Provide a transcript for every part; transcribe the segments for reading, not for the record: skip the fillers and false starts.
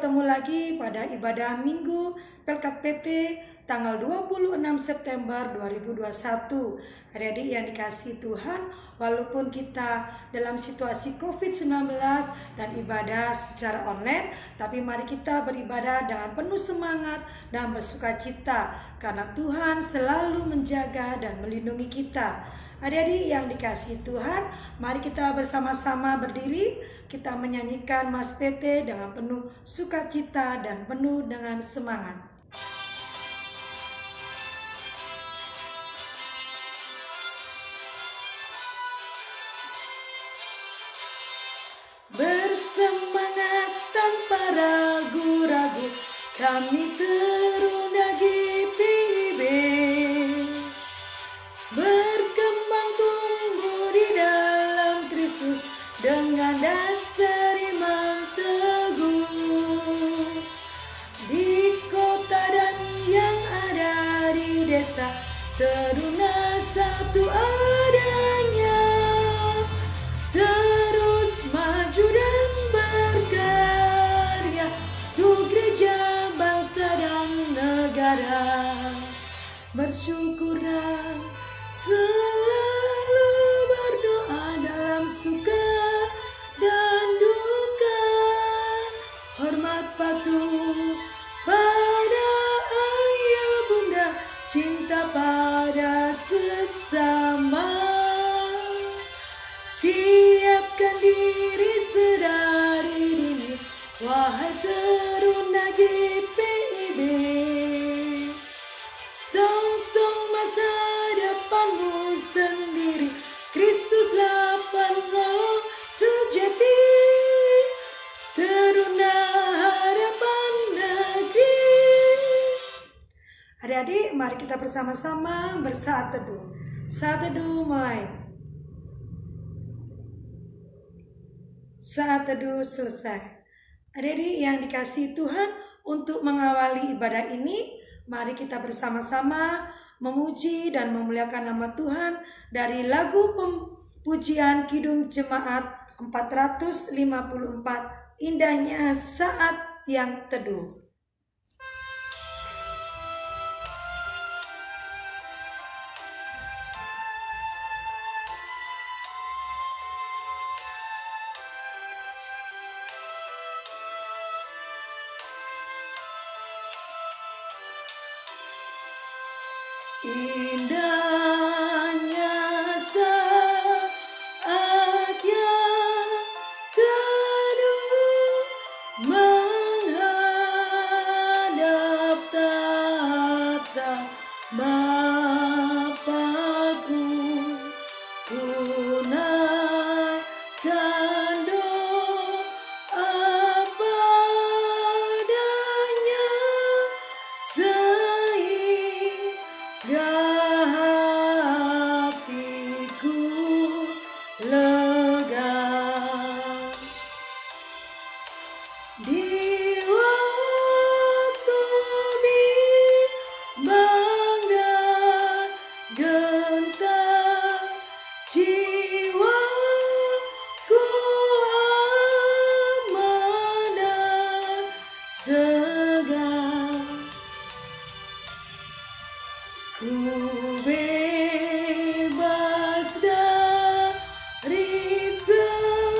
bertemu lagi pada ibadah Minggu Pelkat PT tanggal 26 September 2021. Adik-adik yang dikasihi Tuhan, walaupun kita dalam situasi COVID-19 dan ibadah secara online, tapi mari kita beribadah dengan penuh semangat dan bersukacita karena Tuhan selalu menjaga dan melindungi kita. Adik-adik yang dikasihi Tuhan, mari kita bersama-sama berdiri, kita menyanyikan Mas PT dengan penuh sukacita dan penuh dengan semangat. Bersemangat tanpa ragu-ragu, kami terunagi PIB. Berkembang tumbuh di dalam Kristus dengan dasar iman teguh. Di kota dan yang ada di desa, teruna satu adanya. Terus maju dan berkarya untuk gereja, bangsa dan negara. Bersyukurlah, selalu berdoa dalam suka dan duka. Hormat patuh pada ayah bunda, cinta pada sesama. Siapkan diri sedari dini, wahai teruna GPIB. Song-song masa depanmu sendiri, Kristuslah penolong sejati. Teruna harapan negeri. Adik-adik, mari kita bersama-sama bersaat teduh. Saat teduh mulai. Saat teduh selesai. Adik-adik yang dikasihi Tuhan, untuk mengawali ibadah ini, mari kita bersama-sama memuji dan memuliakan nama Tuhan dari lagu pujian Kidung Jemaat 454, Indahnya Saat yang Teduh. Indahnya saat yang teduh, menghadap tatap Bapa-Ku, tunaikan doa padanya, hatiku lega. Di waktu bimbang dan gentar, jiwaku aman dan segar. Ku bebas dari seteru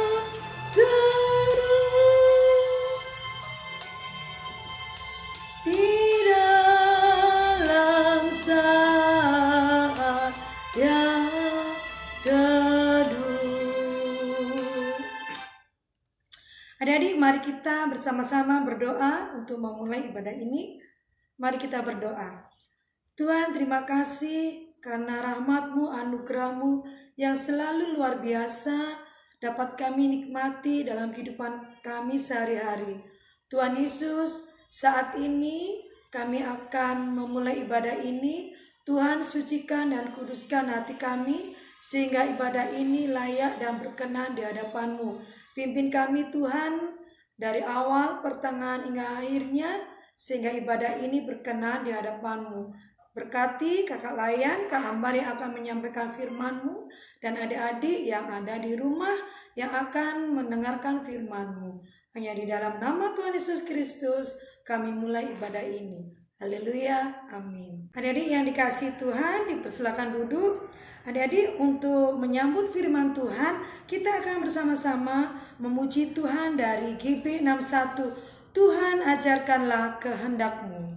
di dalam saat yang teduh. Adik-adik, mari kita bersama-sama berdoa untuk memulai ibadah ini. Mari kita berdoa. Tuhan, terima kasih karena rahmat-Mu, anugerah-Mu yang selalu luar biasa dapat kami nikmati dalam kehidupan kami sehari-hari. Tuhan Yesus, saat ini kami akan memulai ibadah ini. Tuhan, sucikan dan kuduskan hati kami sehingga ibadah ini layak dan berkenan di hadapan-Mu. Pimpin kami Tuhan dari awal, pertengahan hingga akhirnya, sehingga ibadah ini berkenan di hadapan-Mu. Berkati kakak Layan, Kak Ambar yang akan menyampaikan firman-Mu, dan adik-adik yang ada di rumah yang akan mendengarkan firman-Mu. Hanya di dalam nama Tuhan Yesus Kristus kami mulai ibadah ini. Haleluya, amin. Adik-adik yang dikasihi Tuhan, dipersilakan duduk. Adik-adik, untuk menyambut firman Tuhan, kita akan bersama-sama memuji Tuhan dari GB 61. Tuhan, ajarkanlah kehendak-Mu.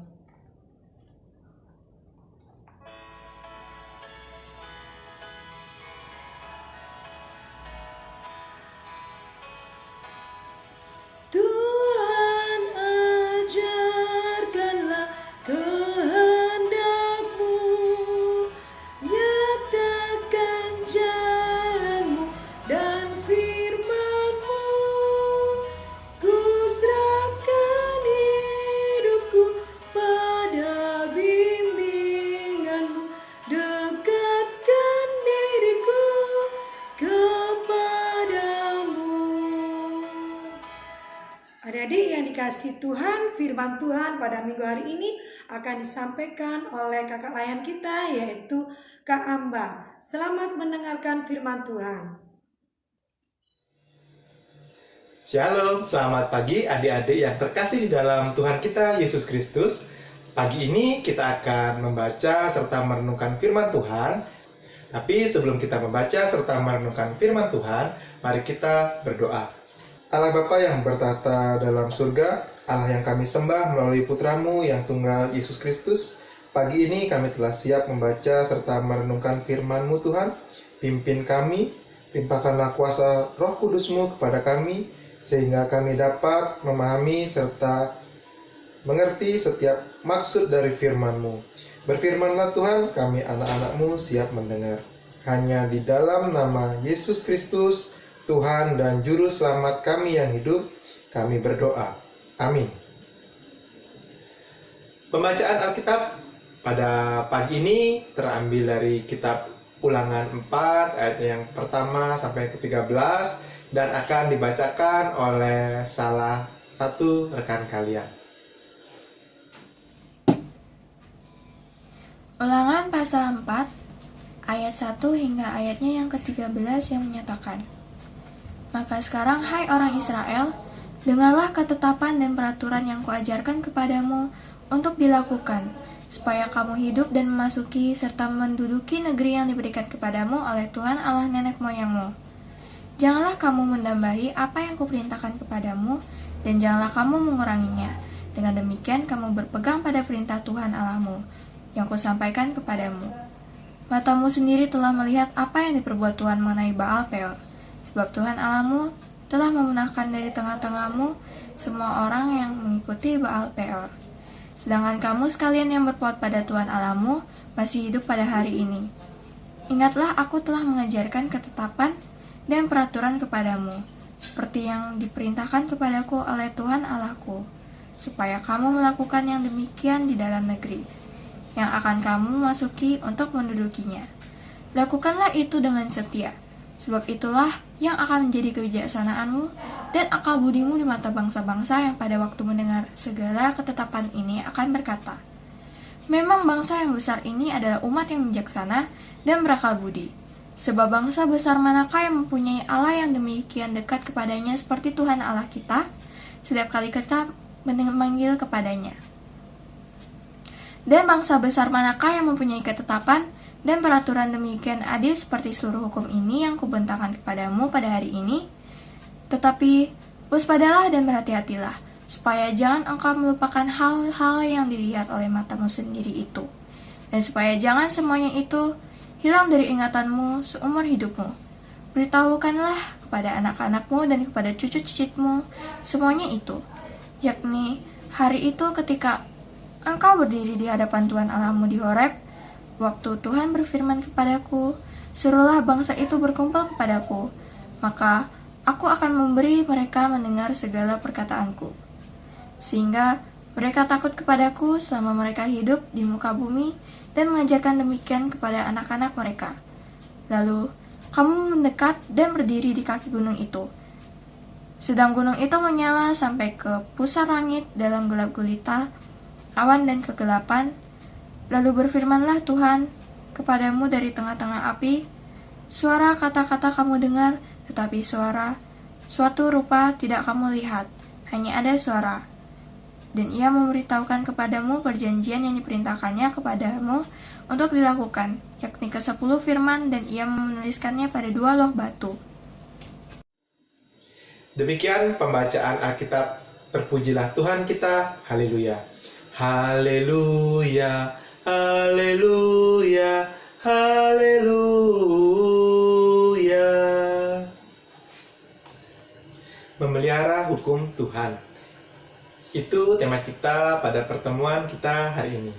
Tuhan, ajarkanlah kehendak-Mu, nyatakan jalan-Mu dan firman-Mu. Ku serahkan hidupku pada bimbingan-Mu, dekatkan diriku kepadamu. Adik-adik yang dikasihi Tuhan, firman Tuhan pada minggu hari ini akan disampaikan oleh kakak layan kita, yaitu Kak Amba. Selamat mendengarkan firman Tuhan. Shalom, selamat pagi adik-adik yang terkasih di dalam Tuhan kita Yesus Kristus. Pagi ini kita akan membaca serta merenungkan firman Tuhan. Tapi sebelum kita membaca serta merenungkan firman Tuhan, mari kita berdoa. Allah Bapa yang bertata dalam surga, Allah yang kami sembah melalui putramu yang tunggal Yesus Kristus, pagi ini kami telah siap membaca serta merenungkan firman-Mu Tuhan. Pimpin kami, limpahkanlah kuasa Roh Kudus-Mu kepada kami, sehingga kami dapat memahami serta mengerti setiap maksud dari firman-Mu. Berfirmanlah Tuhan, kami anak-anak-Mu siap mendengar. Hanya di dalam nama Yesus Kristus, Tuhan dan Juru Selamat kami yang hidup, kami berdoa. Amin. Pembacaan Alkitab pada pagi ini terambil dari kitab Ulangan 4 ayat yang pertama sampai ke-13 dan akan dibacakan oleh salah satu rekan kalian. Ulangan pasal 4 ayat 1 hingga ayatnya yang ke-13 yang menyatakan, "Maka sekarang, hai orang Israel, dengarlah ketetapan dan peraturan yang kuajarkan kepadamu untuk dilakukan, supaya kamu hidup dan memasuki serta menduduki negeri yang diberikan kepadamu oleh Tuhan Allah nenek moyangmu. Janganlah kamu mendambahi apa yang kuperintahkan kepadamu, dan janganlah kamu menguranginya. Dengan demikian kamu berpegang pada perintah Tuhan Allahmu, yang kusampaikan kepadamu. Matamu sendiri telah melihat apa yang diperbuat Tuhan mengenai Baal Peor. Sebab Tuhan Allahmu telah memunahkan dari tengah-tengahmu semua orang yang mengikuti Baal Peor. Sedangkan kamu sekalian yang berpaut pada Tuhan Allahmu masih hidup pada hari ini. Ingatlah, aku telah mengajarkan ketetapan dan peraturan kepadamu, seperti yang diperintahkan kepadaku oleh Tuhan Allahku, supaya kamu melakukan yang demikian di dalam negeri, yang akan kamu masuki untuk mendudukinya. Lakukanlah itu dengan setia, sebab itulah yang akan menjadi kebijaksanaanmu dan akal budimu di mata bangsa-bangsa yang pada waktu mendengar segala ketetapan ini akan berkata, memang bangsa yang besar ini adalah umat yang bijaksana dan berakal budi. Sebab bangsa besar manakah yang mempunyai Allah yang demikian dekat kepadanya seperti Tuhan Allah kita, setiap kali kita memanggil kepadanya. Dan bangsa besar manakah yang mempunyai ketetapan dan peraturan demikian adil seperti seluruh hukum ini yang kubentangkan kepadamu pada hari ini? Tetapi waspadalah dan berhati-hatilah, supaya jangan engkau melupakan hal-hal yang dilihat oleh matamu sendiri itu, dan supaya jangan semuanya itu hilang dari ingatanmu seumur hidupmu. Beritahukanlah kepada anak-anakmu dan kepada cucu-cicitmu semuanya itu, yakni hari itu ketika engkau berdiri di hadapan Tuhan Allahmu di Horeb, waktu Tuhan berfirman kepadaku, suruhlah bangsa itu berkumpul kepadaku, maka aku akan memberi mereka mendengar segala perkataanku, sehingga mereka takut kepadaku selama mereka hidup di muka bumi dan mengajarkan demikian kepada anak-anak mereka. Lalu kamu mendekat dan berdiri di kaki gunung itu. Sedang gunung itu menyala sampai ke pusar langit dalam gelap gulita, awan dan kegelapan. Lalu berfirmanlah Tuhan kepadamu dari tengah-tengah api, suara kata-kata kamu dengar, tetapi suatu rupa tidak kamu lihat, hanya ada suara. Dan ia memberitahukan kepadamu perjanjian yang diperintahkannya kepadamu untuk dilakukan, yakni ke-10 firman, dan ia menuliskannya pada 2 loh batu. Demikian pembacaan Alkitab. Terpujilah Tuhan kita. Haleluya. Haleluya. Haleluya. Haleluya. Memelihara hukum Tuhan. Itu tema kita pada pertemuan kita hari ini.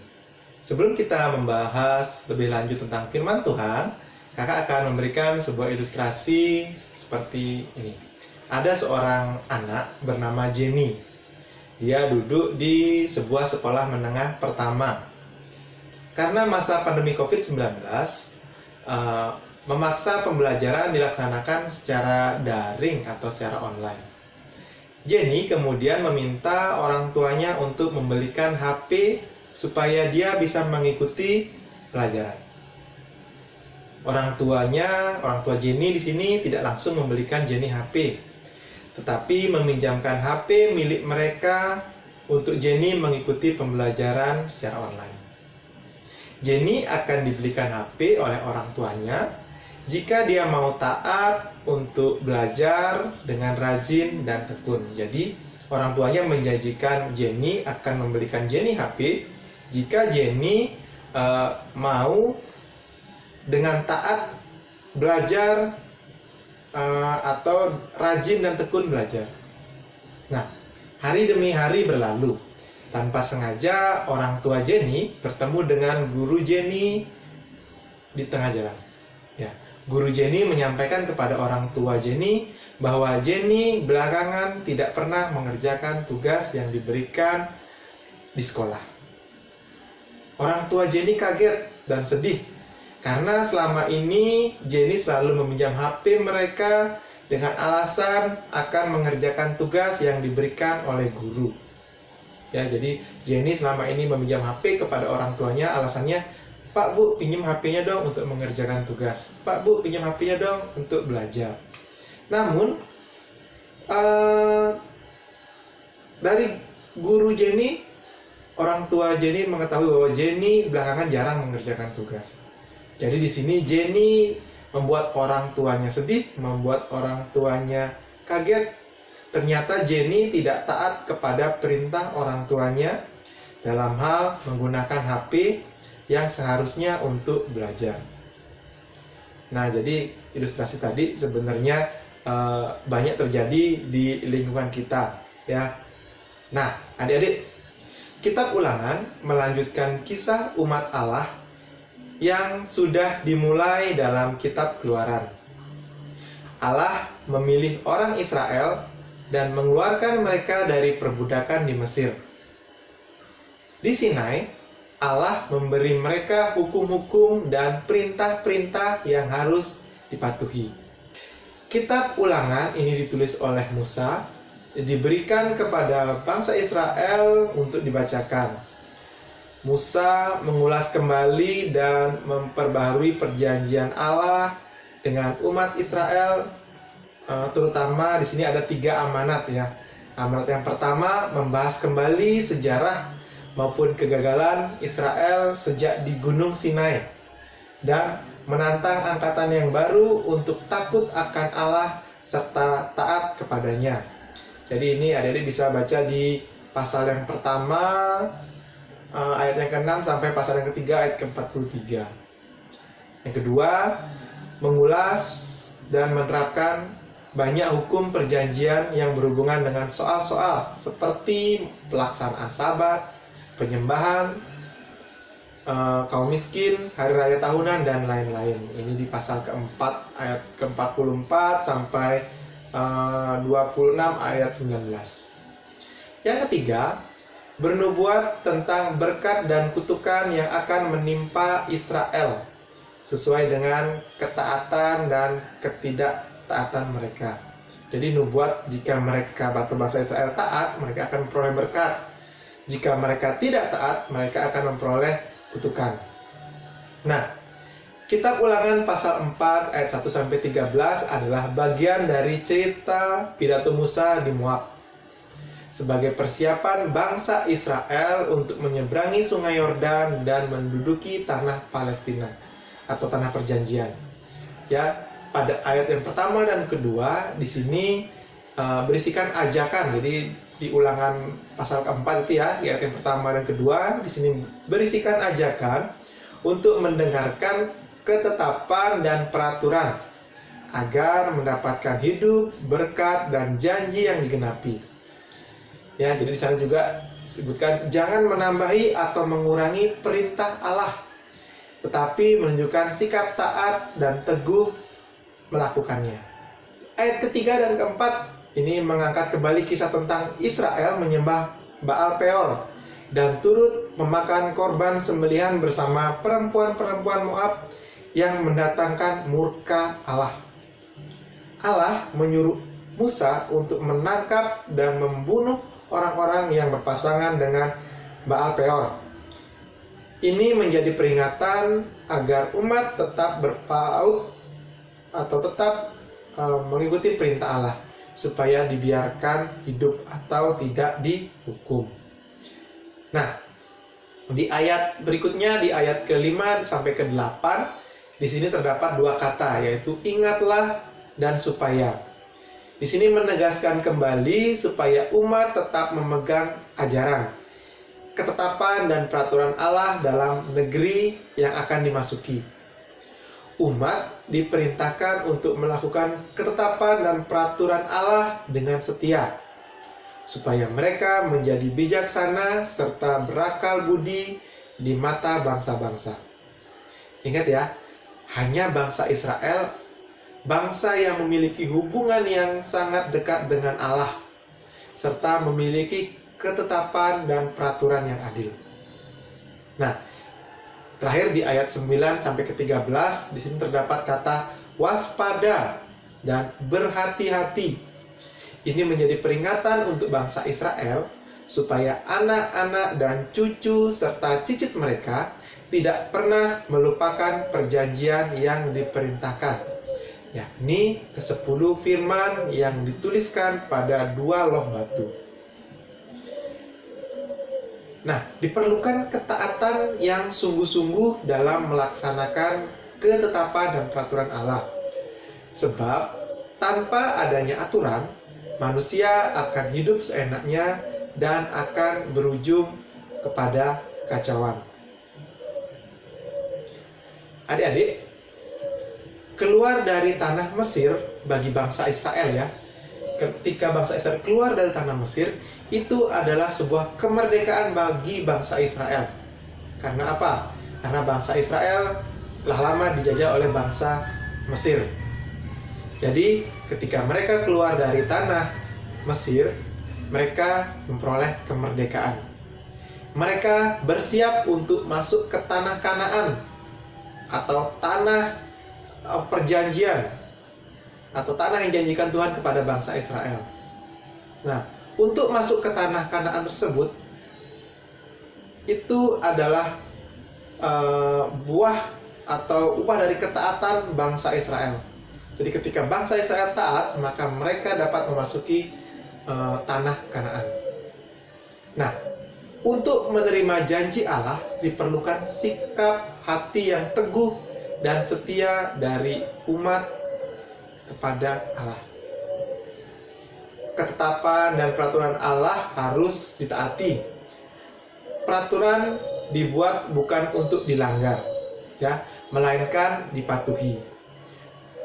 Sebelum kita membahas lebih lanjut tentang firman Tuhan, kakak akan memberikan sebuah ilustrasi seperti ini. Ada seorang anak bernama Jenny. Dia duduk di sebuah sekolah menengah pertama. Karena masa pandemi COVID-19, memaksa pembelajaran dilaksanakan secara daring atau secara online. Jenny kemudian meminta orang tuanya untuk membelikan HP supaya dia bisa mengikuti pelajaran. Orang tua Jenny di sini tidak langsung membelikan Jenny HP, tetapi meminjamkan HP milik mereka untuk Jenny mengikuti pembelajaran secara online. Jenny akan dibelikan HP oleh orang tuanya jika dia mau taat untuk belajar dengan rajin dan tekun. Jadi, orang tuanya menjanjikan Jenny akan membelikan Jenny HP jika Jenny mau dengan taat belajar atau rajin dan tekun belajar. Nah, hari demi hari berlalu. Tanpa sengaja, orang tua Jenny bertemu dengan guru Jenny di tengah jalan. Ya. Guru Jenny menyampaikan kepada orang tua Jenny bahwa Jenny belakangan tidak pernah mengerjakan tugas yang diberikan di sekolah. Orang tua Jenny kaget dan sedih karena selama ini Jenny selalu meminjam HP mereka dengan alasan akan mengerjakan tugas yang diberikan oleh guru. Ya, jadi Jenny selama ini meminjam HP kepada orang tuanya, alasannya, "Pak, Bu, pinjam HP-nya dong untuk mengerjakan tugas. Pak, Bu, pinjam HP-nya dong untuk belajar." Namun, dari guru Jenny, orang tua Jenny mengetahui bahwa Jenny belakangan jarang mengerjakan tugas. Jadi di sini Jenny membuat orang tuanya sedih, membuat orang tuanya kaget. Ternyata Jenny tidak taat kepada perintah orang tuanya dalam hal menggunakan HP yang seharusnya untuk belajar. Nah, jadi ilustrasi tadi sebenarnya banyak terjadi di lingkungan kita, ya. Nah, adik-adik, Kitab Ulangan melanjutkan kisah umat Allah yang sudah dimulai dalam Kitab Keluaran. Allah memilih orang Israel dan mengeluarkan mereka dari perbudakan di Mesir. Di Sinai, Allah memberi mereka hukum-hukum dan perintah-perintah yang harus dipatuhi. Kitab Ulangan ini ditulis oleh Musa, diberikan kepada bangsa Israel untuk dibacakan. Musa mengulas kembali dan memperbaharui perjanjian Allah dengan umat Israel, terutama di sini ada 3 amanat ya. Amanat yang pertama membahas kembali sejarah maupun kegagalan Israel sejak di Gunung Sinai dan menantang angkatan yang baru untuk takut akan Allah serta taat kepadanya. Jadi ini adik-adik bisa baca di pasal yang pertama ayat yang ke-6 sampai pasal yang ketiga ayat ke-43. Yang kedua, mengulas dan menerapkan banyak hukum perjanjian yang berhubungan dengan soal-soal seperti pelaksanaan Sabat, penyembahan, kaum miskin, hari raya tahunan, dan lain-lain. Ini di pasal keempat ayat ke-44 sampai 26 ayat 19. Yang ketiga, bernubuat tentang berkat dan kutukan yang akan menimpa Israel sesuai dengan ketaatan dan ketidaktaatan mereka. Jadi nubuat jika mereka bangsa Israel taat, mereka akan memperoleh berkat. Jika mereka tidak taat, mereka akan memperoleh kutukan. Nah, Kitab Ulangan pasal 4 ayat 1 sampai 13 adalah bagian dari cerita pidato Musa di Moab. sebagai persiapan bangsa Israel untuk menyeberangi Sungai Yordan dan menduduki tanah Palestina atau tanah perjanjian. Ya, pada ayat yang pertama dan kedua di sini berisikan ajakan. Jadi di Ulangan pasal keempat itu ya, di ayat yang pertama dan kedua di sini berisikan ajakan untuk mendengarkan ketetapan dan peraturan agar mendapatkan hidup, berkat, dan janji yang digenapi. Ya, jadi di sana juga disebutkan jangan menambahi atau mengurangi perintah Allah, tetapi menunjukkan sikap taat dan teguh melakukannya. Ayat ketiga dan keempat ini mengangkat kembali kisah tentang Israel menyembah Baal Peor dan turut memakan korban sembelihan bersama perempuan-perempuan Moab yang mendatangkan murka Allah. Allah menyuruh Musa untuk menangkap dan membunuh orang-orang yang berpasangan dengan Baal Peor. Ini menjadi peringatan agar umat tetap berpaut atau tetap mengikuti perintah Allah, supaya dibiarkan hidup atau tidak dihukum. Nah, di ayat berikutnya, di ayat ke-5 sampai ke-8, di sini terdapat dua kata, yaitu ingatlah dan supaya. Di sini menegaskan kembali supaya umat tetap memegang ajaran, ketetapan dan peraturan Allah dalam negeri yang akan dimasuki. Umat diperintahkan untuk melakukan ketetapan dan peraturan Allah dengan setia, supaya mereka menjadi bijaksana serta berakal budi di mata bangsa-bangsa. Ingat ya, hanya bangsa Israel, bangsa yang memiliki hubungan yang sangat dekat dengan Allah, serta memiliki ketetapan dan peraturan yang adil. Nah, terakhir di ayat 9 sampai ke-13 di sini terdapat kata waspada dan berhati-hati. Ini menjadi peringatan untuk bangsa Israel supaya anak-anak dan cucu serta cicit mereka tidak pernah melupakan perjanjian yang diperintahkan, yakni ke-10 firman yang dituliskan pada 2 loh batu. Nah, diperlukan ketaatan yang sungguh-sungguh dalam melaksanakan ketetapan dan peraturan Allah. Sebab tanpa adanya aturan, manusia akan hidup seenaknya dan akan berujung kepada kacauan. Adik-adik, keluar dari tanah Mesir bagi bangsa Israel ya, ketika bangsa Israel keluar dari tanah Mesir, itu adalah sebuah kemerdekaan bagi bangsa Israel. Karena apa? Karena bangsa Israel telah lama dijajah oleh bangsa Mesir. Jadi ketika mereka keluar dari tanah Mesir, mereka memperoleh kemerdekaan. Mereka bersiap untuk masuk ke tanah Kanaan atau tanah perjanjian, atau tanah yang dijanjikan Tuhan kepada bangsa Israel. Nah, untuk masuk ke tanah Kanaan tersebut, itu adalah buah atau upah dari ketaatan bangsa Israel. Jadi ketika bangsa Israel taat, maka mereka dapat memasuki tanah Kanaan. Nah, untuk menerima janji Allah diperlukan sikap hati yang teguh dan setia dari umat kepada Allah. Ketetapan dan peraturan Allah harus ditaati. Peraturan dibuat bukan untuk dilanggar, ya, melainkan dipatuhi.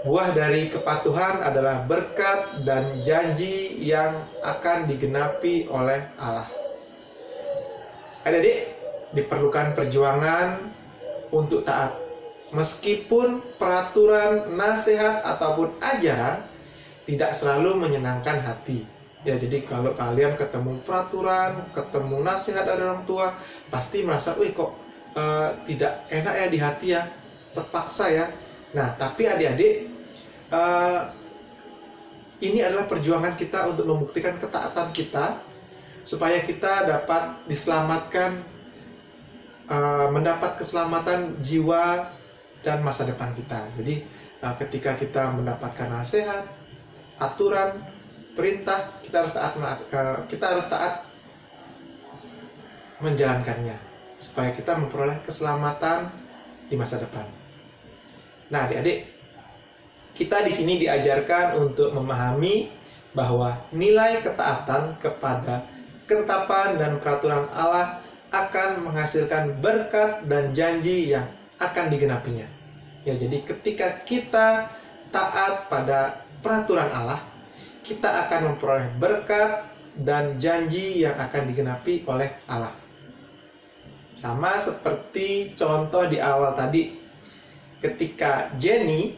Buah dari kepatuhan adalah berkat dan janji yang akan digenapi oleh Allah. Adik-adik, diperlukan perjuangan untuk taat. Meskipun peraturan, nasihat, ataupun ajaran tidak selalu menyenangkan hati. Ya, jadi kalau kalian ketemu peraturan, ketemu nasihat dari orang tua, pasti merasa, wih kok tidak enak ya di hati ya, terpaksa ya. Nah, tapi adik-adik, ini adalah perjuangan kita untuk membuktikan ketaatan kita, supaya kita dapat diselamatkan, mendapat keselamatan jiwa dan masa depan kita. Jadi ketika kita mendapatkan nasihat, aturan, perintah, kita harus taat menjalankannya supaya kita memperoleh keselamatan di masa depan. Nah, adik-adik, kita di sini diajarkan untuk memahami bahwa nilai ketaatan kepada ketetapan dan peraturan Allah akan menghasilkan berkat dan janji yang akan digenapinya. Ya, jadi ketika kita taat pada peraturan Allah, kita akan memperoleh berkat dan janji yang akan digenapi oleh Allah. Sama seperti contoh di awal tadi, ketika Jenny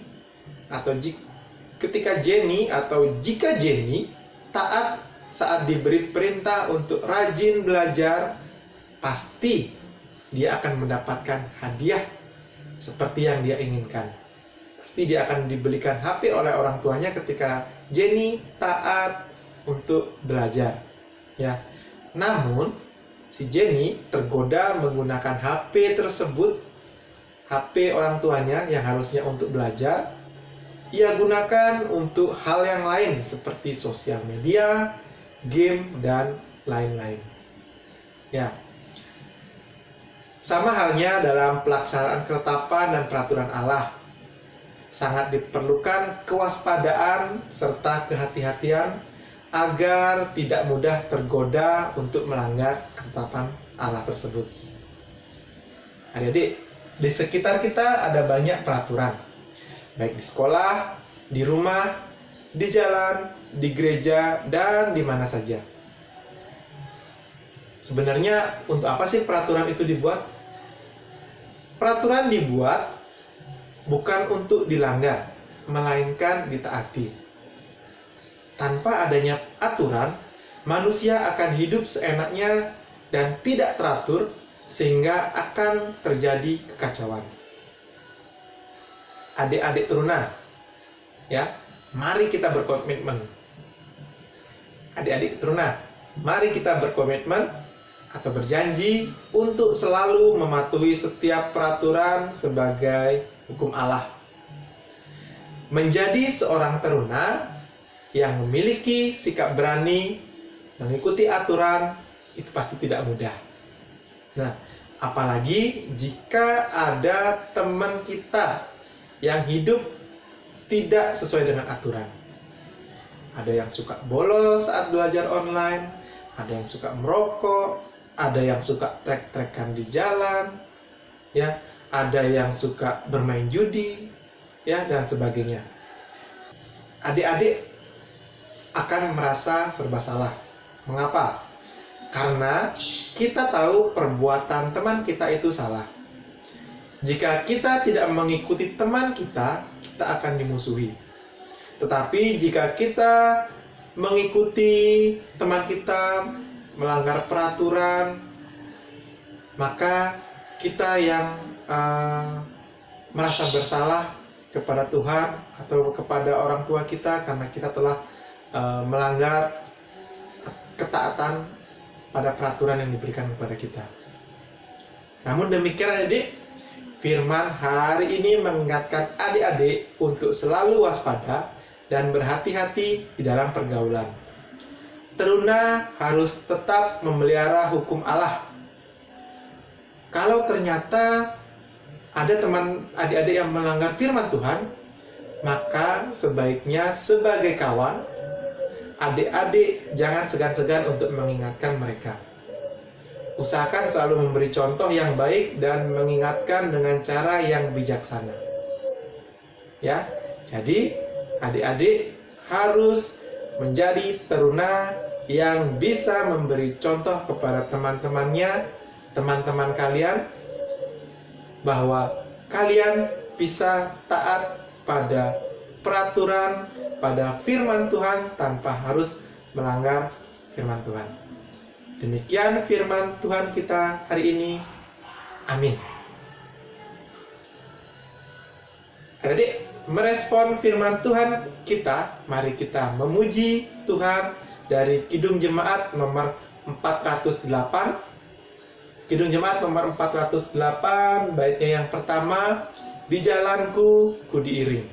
atau jika Jenny taat saat diberi perintah untuk rajin belajar, pasti dia akan mendapatkan hadiah seperti yang dia inginkan. Pasti dia akan dibelikan HP oleh orang tuanya ketika Jenny taat untuk belajar. Ya. Namun, si Jenny tergoda menggunakan HP tersebut, HP orang tuanya yang harusnya untuk belajar, ia gunakan untuk hal yang lain seperti sosial media, game, dan lain-lain. Ya. Sama halnya dalam pelaksanaan ketetapan dan peraturan Allah. Sangat diperlukan kewaspadaan serta kehati-hatian agar tidak mudah tergoda untuk melanggar ketetapan Allah tersebut. Adik-adik, di sekitar kita ada banyak peraturan, baik di sekolah, di rumah, di jalan, di gereja, dan di mana saja. Sebenarnya untuk apa sih peraturan itu dibuat? Peraturan dibuat bukan untuk dilanggar, melainkan ditaati. Tanpa adanya aturan, manusia akan hidup seenaknya dan tidak teratur, sehingga akan terjadi kekacauan. Adik-adik teruna, ya, mari kita berkomitmen. Adik-adik teruna, mari kita berkomitmen atau berjanji untuk selalu mematuhi setiap peraturan sebagai hukum Allah. Menjadi seorang teruna yang memiliki sikap berani mengikuti aturan itu pasti tidak mudah. Nah, apalagi jika ada teman kita yang hidup tidak sesuai dengan aturan. Ada yang suka bolos saat belajar online, ada yang suka merokok, ada yang suka trek-trekan di jalan, ya, ada yang suka bermain judi, ya, dan sebagainya. Adik-adik akan merasa serba salah. Mengapa? Karena kita tahu perbuatan teman kita itu salah. Jika kita tidak mengikuti teman kita, kita akan dimusuhi. Tetapi jika kita mengikuti teman kita melanggar peraturan, maka kita yang merasa bersalah kepada Tuhan atau kepada orang tua kita karena kita telah melanggar ketaatan pada peraturan yang diberikan kepada kita. Namun demikian adik, firman hari ini mengingatkan adik-adik untuk selalu waspada dan berhati-hati di dalam pergaulan. Teruna harus tetap memelihara hukum Allah. Kalau ternyata ada teman adik-adik yang melanggar firman Tuhan, maka sebaiknya sebagai kawan, adik-adik jangan segan-segan untuk mengingatkan mereka. Usahakan selalu memberi contoh yang baik dan mengingatkan dengan cara yang bijaksana. Ya, jadi adik-adik harus menjadi teruna yang bisa memberi contoh kepada teman-temannya, teman-teman kalian, bahwa kalian bisa taat pada peraturan, pada firman Tuhan tanpa harus melanggar firman Tuhan. Demikian firman Tuhan kita hari ini. Amin. Adik, merespon firman Tuhan kita, mari kita memuji Tuhan dari Kidung Jemaat nomor 408. Kidung Jemaat nomor 408, baitnya yang pertama, di jalanku ku diiring.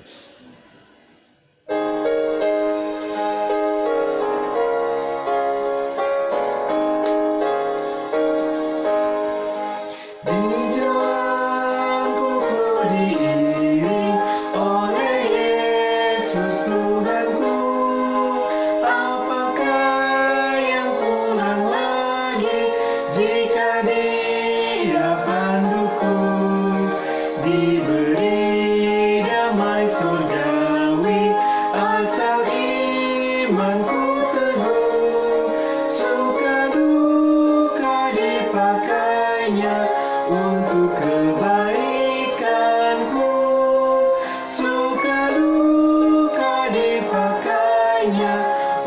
imanku teguh, suka duka dipakainya untuk kebaikanku, suka duka dipakainya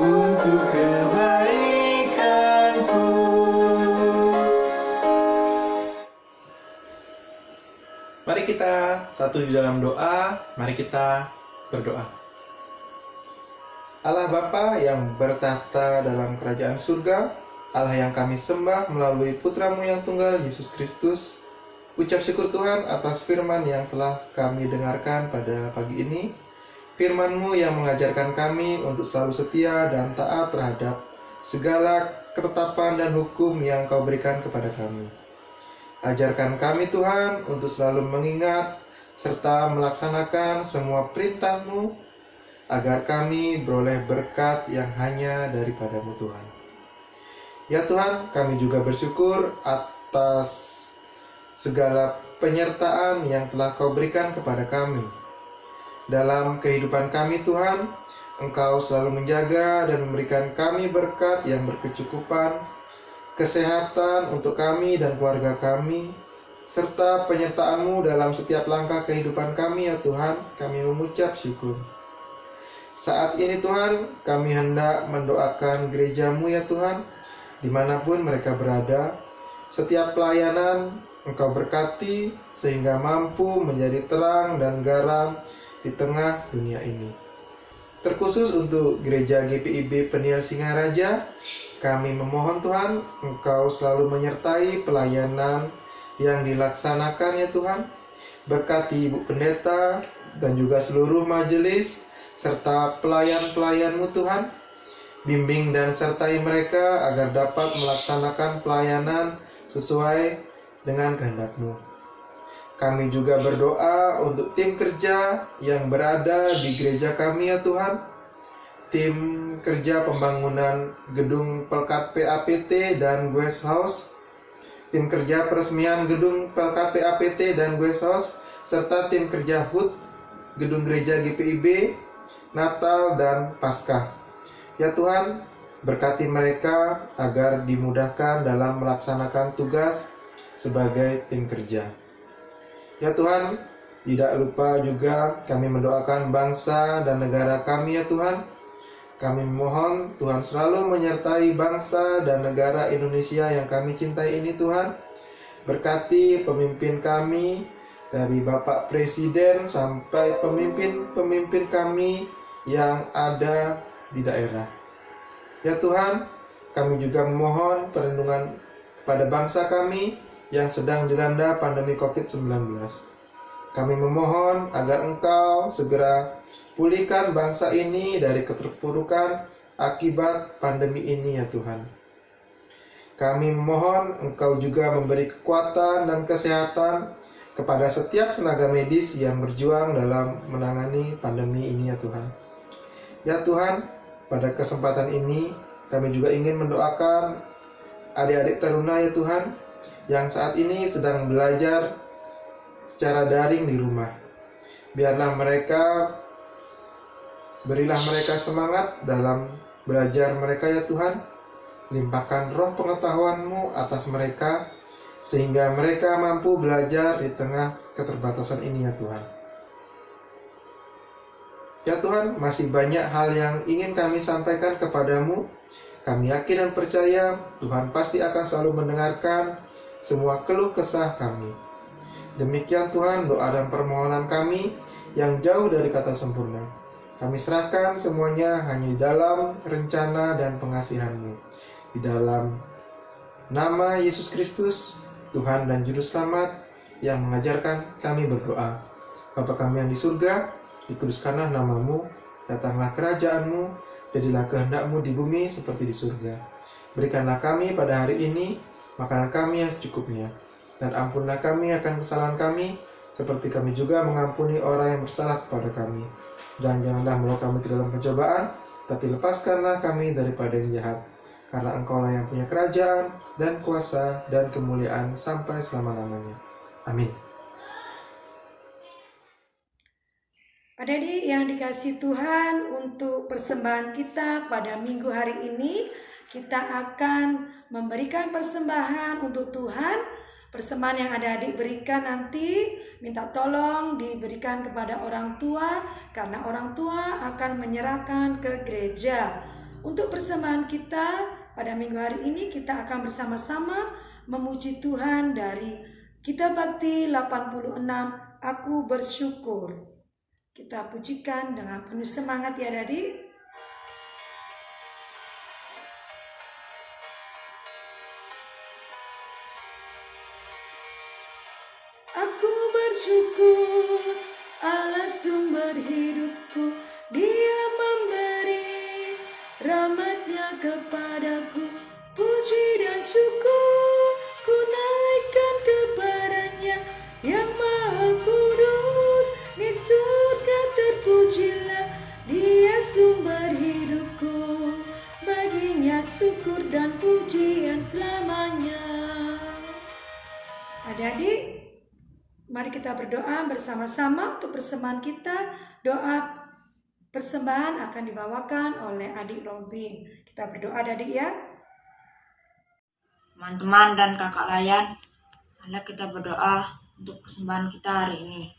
untuk kebaikanku. Mari kita satu di dalam doa, mari kita berdoa. Allah Bapa yang bertahta dalam kerajaan surga, Allah yang kami sembah melalui Putra-Mu yang tunggal, Yesus Kristus, ucap syukur Tuhan atas firman yang telah kami dengarkan pada pagi ini. Firman-Mu yang mengajarkan kami untuk selalu setia dan taat terhadap segala ketetapan dan hukum yang Kau berikan kepada kami. Ajarkan kami Tuhan untuk selalu mengingat serta melaksanakan semua perintah-Mu, agar kami beroleh berkat yang hanya daripada-Mu Tuhan. Ya Tuhan, kami juga bersyukur atas segala penyertaan yang telah Kau berikan kepada kami. Dalam kehidupan kami Tuhan, Engkau selalu menjaga dan memberikan kami berkat yang berkecukupan, kesehatan untuk kami dan keluarga kami, serta penyertaan-Mu dalam setiap langkah kehidupan kami ya Tuhan, kami mengucap syukur. Saat ini Tuhan, kami hendak mendoakan gereja-Mu ya Tuhan, dimanapun mereka berada. Setiap pelayanan Engkau berkati, sehingga mampu menjadi terang dan garam di tengah dunia ini. Terkhusus untuk gereja GPIB Peniel Singaraja, kami memohon Tuhan, Engkau selalu menyertai pelayanan yang dilaksanakan ya Tuhan. Berkati Ibu Pendeta dan juga seluruh majelis, serta pelayan-pelayan-Mu Tuhan. Bimbing dan sertai mereka agar dapat melaksanakan pelayanan sesuai dengan kehendak-Mu. Kami juga berdoa untuk tim kerja yang berada di gereja kami ya Tuhan. Tim kerja pembangunan gedung Pelkat PAPT dan Guest House, tim kerja peresmian gedung Pelkat PAPT dan Guest House, serta tim kerja HUT gedung gereja GPIB, Natal dan Paskah. Ya Tuhan, berkati mereka agar dimudahkan dalam melaksanakan tugas sebagai tim kerja. Ya Tuhan, tidak lupa juga kami mendoakan bangsa dan negara kami ya Tuhan. Kami memohon Tuhan selalu menyertai bangsa dan negara Indonesia yang kami cintai ini Tuhan. Berkati pemimpin kami, dari Bapak Presiden sampai pemimpin-pemimpin kami yang ada di daerah. Ya Tuhan, kami juga memohon perlindungan pada bangsa kami yang sedang dilanda pandemi COVID-19. Kami memohon agar Engkau segera pulihkan bangsa ini dari keterpurukan akibat pandemi ini ya Tuhan. Kami memohon Engkau juga memberi kekuatan dan kesehatan kepada setiap tenaga medis yang berjuang dalam menangani pandemi ini ya Tuhan. Ya Tuhan, pada kesempatan ini kami juga ingin mendoakan adik-adik taruna ya Tuhan, yang saat ini sedang belajar secara daring di rumah. Berilah mereka semangat dalam belajar mereka ya Tuhan. Limpahkan roh pengetahuan-Mu atas mereka, sehingga mereka mampu belajar di tengah keterbatasan ini ya Tuhan. Ya Tuhan, masih banyak hal yang ingin kami sampaikan kepadamu. Kami yakin dan percaya Tuhan pasti akan selalu mendengarkan semua keluh kesah kami. Demikian Tuhan doa dan permohonan kami yang jauh dari kata sempurna. Kami serahkan semuanya hanya di dalam rencana dan pengasihan-Mu. Di dalam nama Yesus Kristus, Tuhan dan Juru Selamat yang mengajarkan kami berdoa. Bapa kami yang di surga, dikuduskanlah nama-Mu, datanglah kerajaan-Mu, jadilah kehendak-Mu di bumi seperti di surga. Berikanlah kami pada hari ini makanan kami yang secukupnya, dan ampunlah kami akan kesalahan kami, seperti kami juga mengampuni orang yang bersalah kepada kami. Dan janganlah membawa kami ke dalam pencobaan, tapi lepaskanlah kami daripada yang jahat. Karena Engkaulah yang punya kerajaan, dan kuasa, dan kemuliaan sampai selama-lamanya. Amin. Adik-adik yang dikasih Tuhan, untuk persembahan kita pada minggu hari ini, kita akan memberikan persembahan untuk Tuhan. Persembahan yang adik-adik berikan nanti minta tolong diberikan kepada orang tua, karena orang tua akan menyerahkan ke gereja. Untuk persembahan kita pada minggu hari ini, kita akan bersama-sama memuji Tuhan dari Kitab Bakti 86, Aku Bersyukur. Kita pujikan dengan penuh semangat ya adik. Aku bersyukur Allah sumber hidupku, Dia memberi rahmat-Nya kepadaku. Puji dan syukur ku naikkan kepadanya yang Maha Kudus. Di surga terpujilah Dia sumber hidupku, baginya syukur dan pujian selamanya. Adik-adik, mari kita berdoa bersama-sama untuk persembahan kita. Doa persembahan akan dibawakan oleh adik Robin. Kita berdoa adik ya. Teman-teman dan kakak layan, mari kita berdoa untuk persembahan kita hari ini.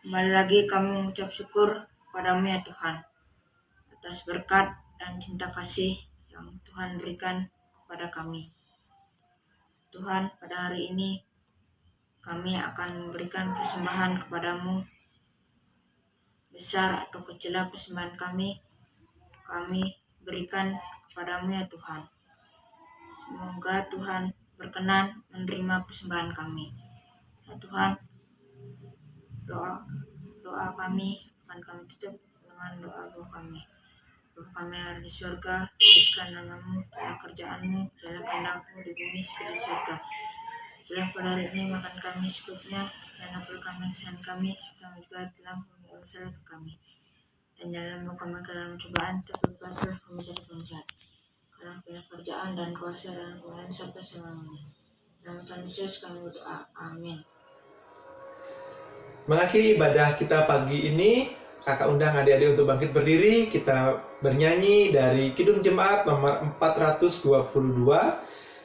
Kembali lagi kami mengucap syukur padamu ya Tuhan, atas berkat dan cinta kasih yang Tuhan berikan kepada kami. Tuhan, pada hari ini kami akan memberikan persembahan kepadamu. Besar atau kecil persembahan kami berikan kepadamu ya Tuhan. Semoga Tuhan berkenan menerima persembahan kami. Ya Tuhan, doa kami akan kami tutup dengan doa kami. Bapa kami yang ada di surga, dikuduskan namamu, dalam kerjaanmu, dalam kehendakmu di bumi seperti di surga. Berilah pada hari ini makan kami secukupnya, dan ampunilah kami kesalahan kami, seperti kami juga telah mengampuni kesalahan kami. Dan janganlah membawa kami ke dalam cobaan, tapi bebaskanlah kami dari penjahat. Karena punya kerjaan dan kuasa dan kemuliaan sampai selamanya. Dalam Tuhan Yesus kami berdoa. Amin. Mengakhiri ibadah kita pagi ini, kakak undang adik-adik untuk bangkit berdiri. Kita bernyanyi dari Kidung Jemaat nomor 422.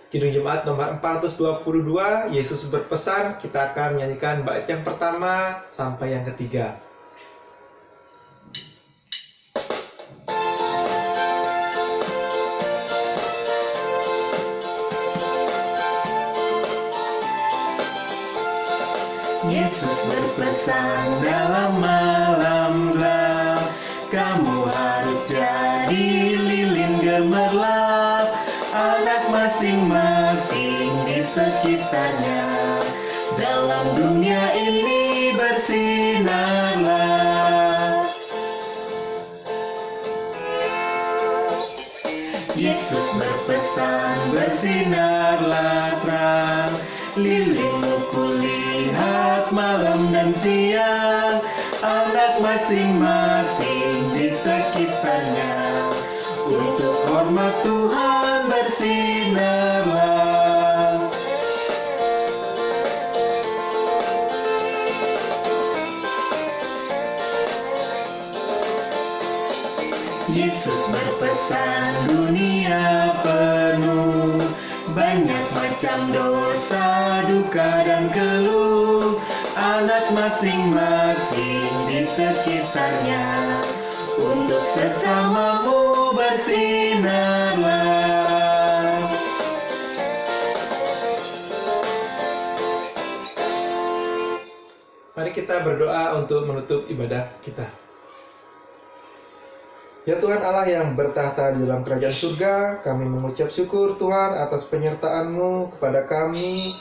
Kidung Jemaat nomor 422, Yesus berpesan. Kita akan menyanyikan bait yang pertama sampai yang ketiga. Yesus berpesan dalam malam gelap, kamu harus jadi lilin gemerlap, anak masing-masing di sekitarnya, dalam dunia ini bersinarlah. Yesus berpesan bersinarlah terang, lilinmu kulihat malam dan siang, anak masing-masing di sekitarnya, untuk hormat Tuhan bersinarlah. Yesus berpesan dunia penuh banyak macam dosa, duka dan keluh, anak masing-masing di sekitarnya, untuk sesamamu bersinarlah. Mari kita berdoa untuk menutup ibadah kita. Ya Tuhan Allah yang bertahta di dalam kerajaan surga, kami mengucap syukur Tuhan atas penyertaan-Mu kepada kami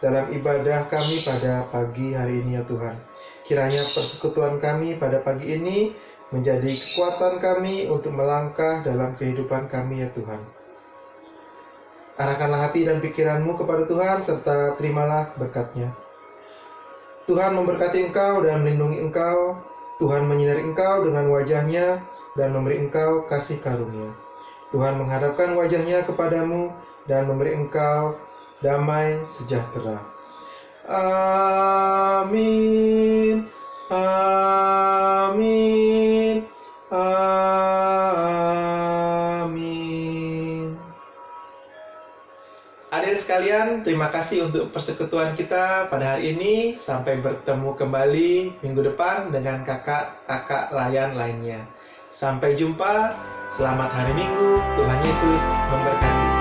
dalam ibadah kami pada pagi hari ini ya Tuhan. Kiranya persekutuan kami pada pagi ini menjadi kekuatan kami untuk melangkah dalam kehidupan kami ya Tuhan. Arahkanlah hati dan pikiran-Mu kepada Tuhan, serta terimalah berkat-Nya. Tuhan memberkati engkau dan melindungi engkau. Tuhan menyinari engkau dengan wajah-Nya dan memberi engkau kasih karunia. Tuhan menghadapkan wajah-Nya kepadamu dan memberi engkau damai sejahtera. Amin. Amin. Amin. Adik sekalian, terima kasih untuk persekutuan kita pada hari ini. Sampai bertemu kembali minggu depan dengan kakak-kakak layan lainnya. Sampai jumpa. Selamat hari Minggu. Tuhan Yesus memberkati.